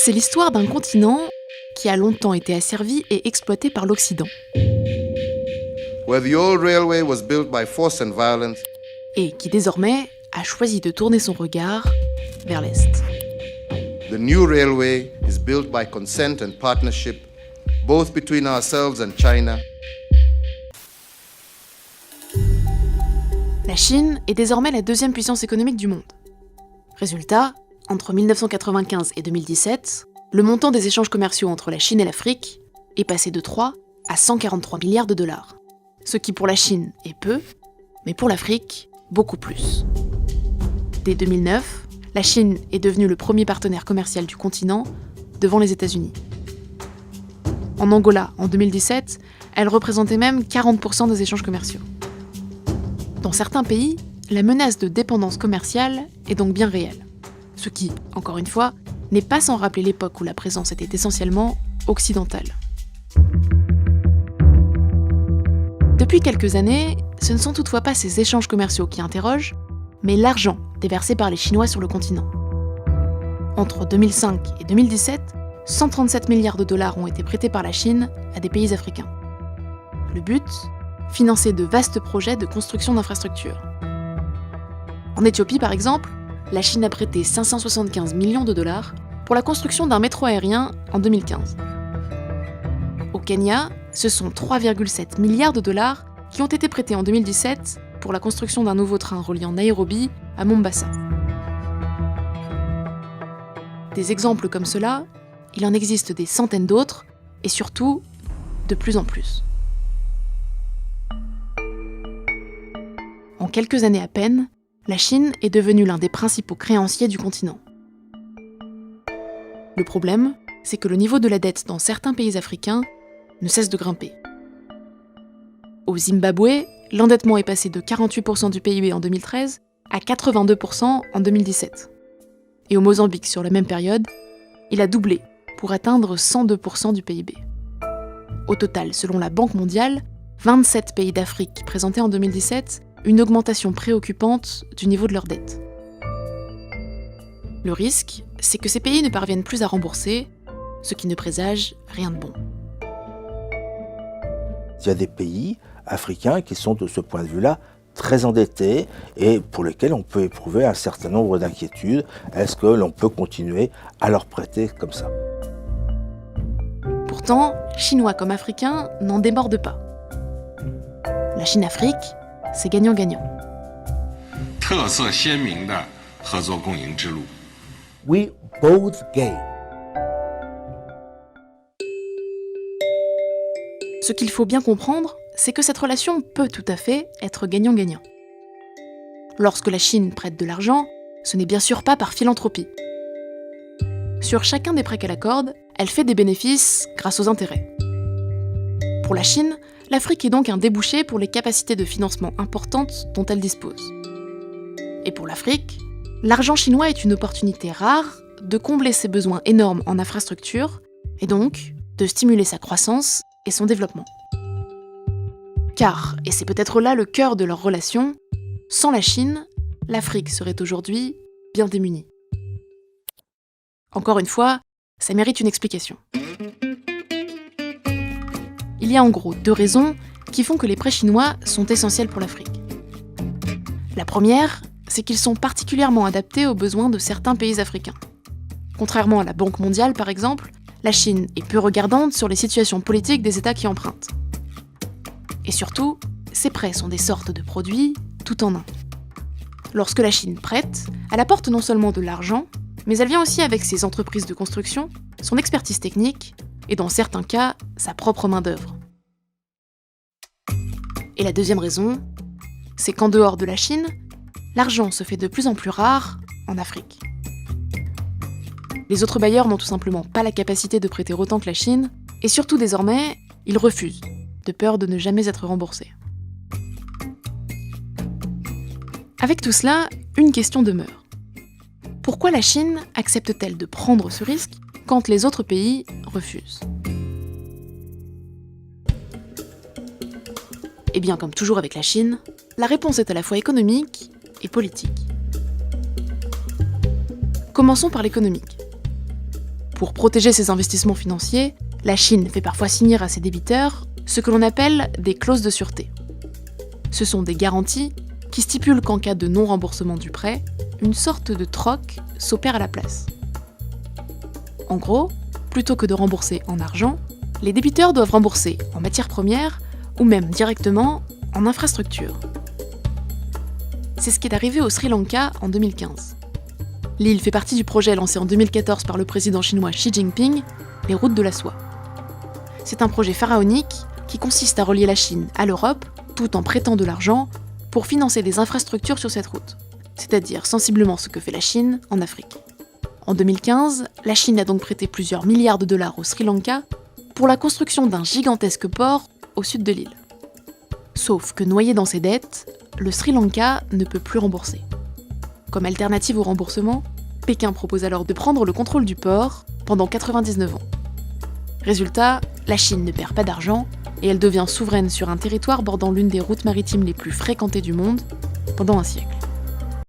C'est l'histoire d'un continent qui a longtemps été asservi et exploité par l'Occident. Where the old railway was built by force and violence, Et qui désormais a choisi de tourner son regard vers l'Est. the new railway is built by consent and partnership, both between ourselves and China. La Chine est désormais la deuxième puissance économique du monde. Résultat, entre 1995 et 2017, le montant des échanges commerciaux entre la Chine et l'Afrique est passé de 3 à 143 milliards de dollars. Ce qui pour la Chine est peu, mais pour l'Afrique, beaucoup plus. Dès 2009, la Chine est devenue le premier partenaire commercial du continent, devant les États-Unis. En Angola, en 2017, elle représentait même 40% des échanges commerciaux. Dans certains pays, la menace de dépendance commerciale est donc bien réelle. Ce qui, encore une fois, n'est pas sans rappeler l'époque où la présence était essentiellement occidentale. Depuis quelques années, ce ne sont toutefois pas ces échanges commerciaux qui interrogent, mais l'argent déversé par les Chinois sur le continent. Entre 2005 et 2017, 137 milliards de dollars ont été prêtés par la Chine à des pays africains. Le but ? Financer de vastes projets de construction d'infrastructures. En Éthiopie, par exemple, la Chine a prêté 575 millions de dollars pour la construction d'un métro aérien en 2015. Au Kenya, ce sont 3,7 milliards de dollars qui ont été prêtés en 2017 pour la construction d'un nouveau train reliant Nairobi à Mombasa. Des exemples comme cela, il en existe des centaines d'autres, et surtout, de plus en plus. En quelques années à peine, la Chine est devenue l'un des principaux créanciers du continent. Le problème, c'est que le niveau de la dette dans certains pays africains ne cesse de grimper. Au Zimbabwe, l'endettement est passé de 48% du PIB en 2013 à 82% en 2017. Et au Mozambique, sur la même période, il a doublé pour atteindre 102% du PIB. Au total, selon la Banque mondiale, 27 pays d'Afrique présentaient en 2017 une augmentation préoccupante du niveau de leur dette. Le risque, c'est que ces pays ne parviennent plus à rembourser, ce qui ne présage rien de bon. Il y a des pays africains qui sont de ce point de vue-là très endettés et pour lesquels on peut éprouver un certain nombre d'inquiétudes. Est-ce que l'on peut continuer à leur prêter comme ça ? Pourtant, Chinois comme Africains n'en démordent pas. La Chine-Afrique, c'est gagnant-gagnant. 特色鲜明的合作共赢之路。 We both gain. Ce qu'il faut bien comprendre, c'est que cette relation peut tout à fait être gagnant-gagnant. Lorsque la Chine prête de l'argent, ce n'est bien sûr pas par philanthropie. Sur chacun des prêts qu'elle accorde, elle fait des bénéfices grâce aux intérêts. Pour la Chine, l'Afrique est donc un débouché pour les capacités de financement importantes dont elle dispose. Et pour l'Afrique, l'argent chinois est une opportunité rare de combler ses besoins énormes en infrastructures et donc de stimuler sa croissance et son développement. Car, et c'est peut-être là le cœur de leur relation, sans la Chine, l'Afrique serait aujourd'hui bien démunie. Encore une fois, ça mérite une explication. Il y a en gros 2 raisons qui font que les prêts chinois sont essentiels pour l'Afrique. La première, c'est qu'ils sont particulièrement adaptés aux besoins de certains pays africains. Contrairement à la Banque mondiale, par exemple, la Chine est peu regardante sur les situations politiques des États qui empruntent. Et surtout, ces prêts sont des sortes de produits tout en un. Lorsque la Chine prête, elle apporte non seulement de l'argent, mais elle vient aussi avec ses entreprises de construction, son expertise technique, et dans certains cas, sa propre main-d'œuvre. Et la deuxième raison, c'est qu'en dehors de la Chine, l'argent se fait de plus en plus rare en Afrique. Les autres bailleurs n'ont tout simplement pas la capacité de prêter autant que la Chine, et surtout désormais, ils refusent, de peur de ne jamais être remboursés. Avec tout cela, une question demeure. Pourquoi la Chine accepte-t-elle de prendre ce risque quand les autres pays refusent ? Eh bien, comme toujours avec la Chine, la réponse est à la fois économique et politique. Commençons par l'économique. Pour protéger ses investissements financiers, la Chine fait parfois signer à ses débiteurs ce que l'on appelle des clauses de sûreté. Ce sont des garanties qui stipulent qu'en cas de non-remboursement du prêt, une sorte de troc s'opère à la place. En gros, plutôt que de rembourser en argent, les débiteurs doivent rembourser en matières premières ou même directement en infrastructures. C'est ce qui est arrivé au Sri Lanka en 2015. L'île fait partie du projet lancé en 2014 par le président chinois Xi Jinping, les routes de la soie. C'est un projet pharaonique qui consiste à relier la Chine à l'Europe tout en prêtant de l'argent pour financer des infrastructures sur cette route, c'est-à-dire sensiblement ce que fait la Chine en Afrique. En 2015, la Chine a donc prêté plusieurs milliards de dollars au Sri Lanka pour la construction d'un gigantesque port au sud de l'île. Sauf que noyé dans ses dettes, le Sri Lanka ne peut plus rembourser. Comme alternative au remboursement, Pékin propose alors de prendre le contrôle du port pendant 99 ans. Résultat, la Chine ne perd pas d'argent et elle devient souveraine sur un territoire bordant l'une des routes maritimes les plus fréquentées du monde pendant un siècle.